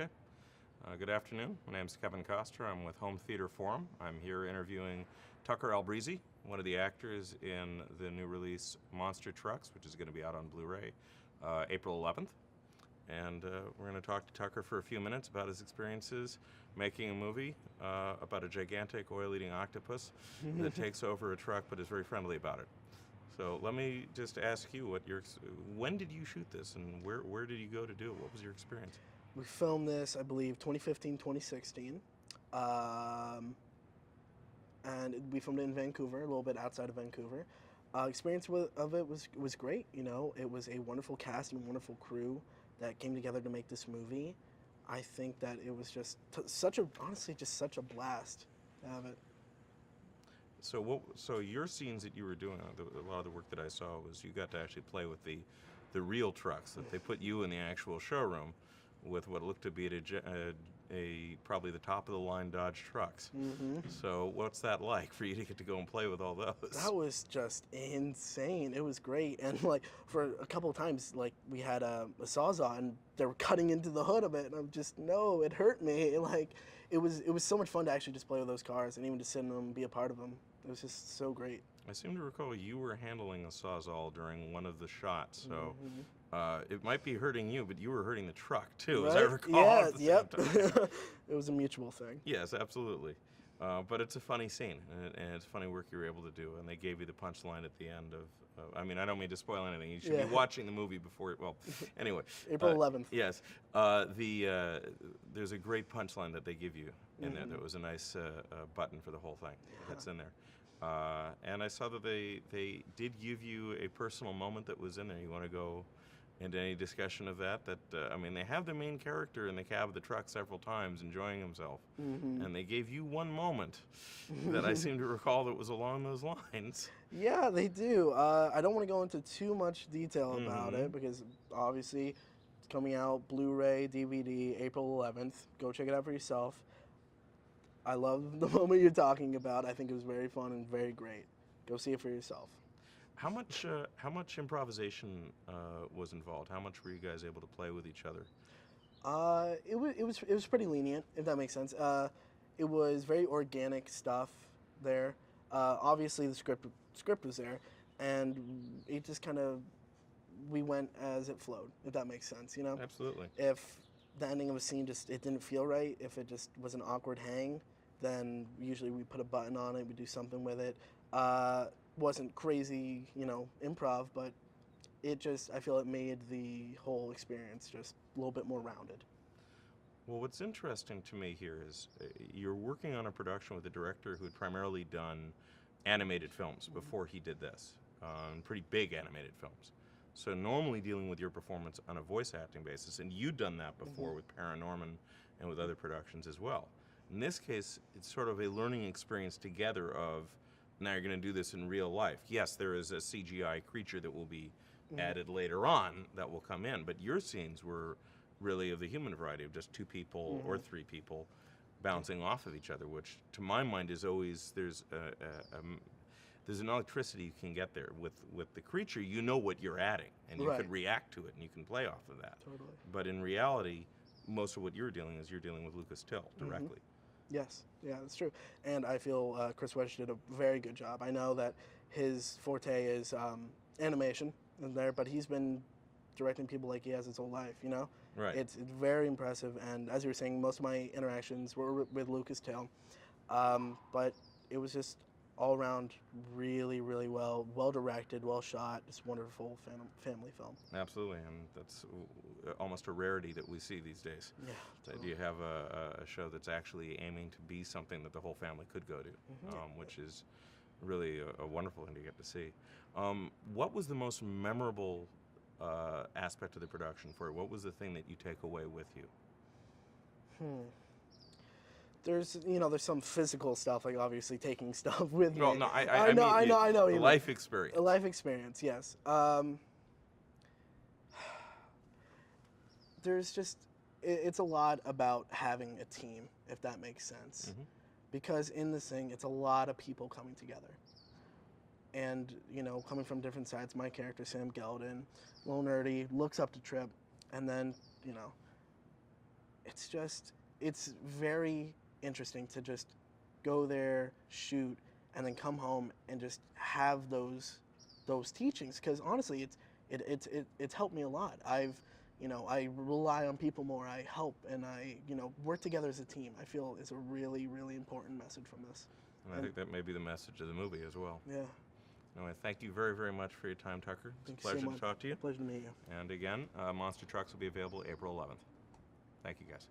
Okay. Good afternoon. My name is Kevin Koster. I'm with Home Theater Forum. I'm here interviewing Tucker Albrizzi, one of the actors in the new release Monster Trucks, which is going to be out on Blu-ray April 11th. And we're going to talk to Tucker for a few minutes about his experiences making a movie about a gigantic oil-eating octopus that takes over a truck but is very friendly about it. So let me just ask you, when did you shoot this, and where did you go to do it? What was your experience? We filmed this, I believe, 2015, 2016. And we filmed it in Vancouver, a little bit outside of Vancouver. Experience of it was great. You know, it was a wonderful cast and wonderful crew that came together to make this movie. I think that it was just honestly such a blast to have it. So your scenes that you were doing, a lot of the work that I saw was you got to actually play with the real trucks, that they put you in the actual showroom with what looked to be probably the top of the line Dodge trucks. Mm-hmm. So what's that like for you to get to go and play with all those? That was just insane. It was great, and like for a couple of times, like we had a Sawzall and they were cutting into the hood of it, and I'm just it hurt me. Like it was so much fun to actually just play with those cars and even to sit in them and be a part of them. It was just so great. I seem to recall you were handling a Sawzall during one of the shots, so Mm-hmm. it might be hurting you, but you were hurting the truck too, Right? as I recall. Yeah, at the yep. same time. It was a mutual thing. Yes, absolutely. But it's a funny scene, and it's funny work you were able to do, and they gave you the punchline at the end of, I mean, I don't mean to spoil anything. You should be watching the movie before, well, anyway. April 11th. Yes. There's a great punchline that they give you in there. That was a nice button for the whole thing that's in there. And I saw that they did give you a personal moment that was in there. You want to go into any discussion of that? I mean, they have the main character in the cab of the truck several times enjoying himself. And they gave you one moment that I seem to recall that was along those lines. Yeah, they do. I don't want to go into too much detail about it because obviously it's coming out Blu-ray, DVD, April 11th. Go check it out for yourself. I love the moment you're talking about. I think it was very fun and very great. Go see it for yourself. How much improvisation was involved? How much were you guys able to play with each other? It was pretty lenient, if that makes sense. It was very organic stuff there. Obviously, the script was there, and it just we went as it flowed, if that makes sense. You know. Absolutely. If the ending of a scene it didn't feel right, if it just was an awkward hang, then usually we put a button on it, we do something with it. Wasn't crazy, improv, but I feel it made the whole experience just a little bit more rounded. Well, what's interesting to me here is you're working on a production with a director who had primarily done animated films before he did this, pretty big animated films. So normally dealing with your performance on a voice acting basis, and you'd done that before with Paranorman and with other productions as well. In this case, it's sort of a learning experience together of, now you're going to do this in real life. Yes, there is a CGI creature that will be added later on that will come in, but your scenes were really of the human variety of just two people or three people bouncing off of each other, which to my mind is always, there's an electricity you can get there. With the creature, you know what you're adding, and you could react to it, and you can play off of that. Totally. But in reality, most of what you're dealing with Lucas Till directly. Yes, yeah, that's true. And I feel Chris Wedge did a very good job. I know that his forte is animation in there, but he's been directing people like he has his whole life, you know? Right. It's very impressive, and as you were saying, most of my interactions were with Lucas Till. But it was just all around really, really well directed, well shot, just wonderful family film. Absolutely, and that's almost a rarity that we see these days. Yeah. Totally. You have a show that's actually aiming to be something that the whole family could go to, which is really a wonderful thing to get to see. What was the most memorable aspect of the production for you? What was the thing that you take away with you? There's some physical stuff, like obviously taking stuff with Well, me. no, I know. The life experience. A life experience, yes. It's a lot about having a team, if that makes sense. Because in this thing, it's a lot of people coming together. And, coming from different sides, my character, Sam Geldon, a little nerdy, looks up to Trip, and then, it's very interesting to just go there, shoot, and then come home and just have those teachings. Because honestly, it's helped me a lot. I rely on people more. I help, and I work together as a team. I feel is a really, really important message from this. And I think that may be the message of the movie as well. Yeah. Anyway, thank you very, very much for your time, Tucker. It's a Thank you so pleasure much. to talk to you. Pleasure to meet you. And again, Monster Trucks will be available April 11th. Thank you, guys.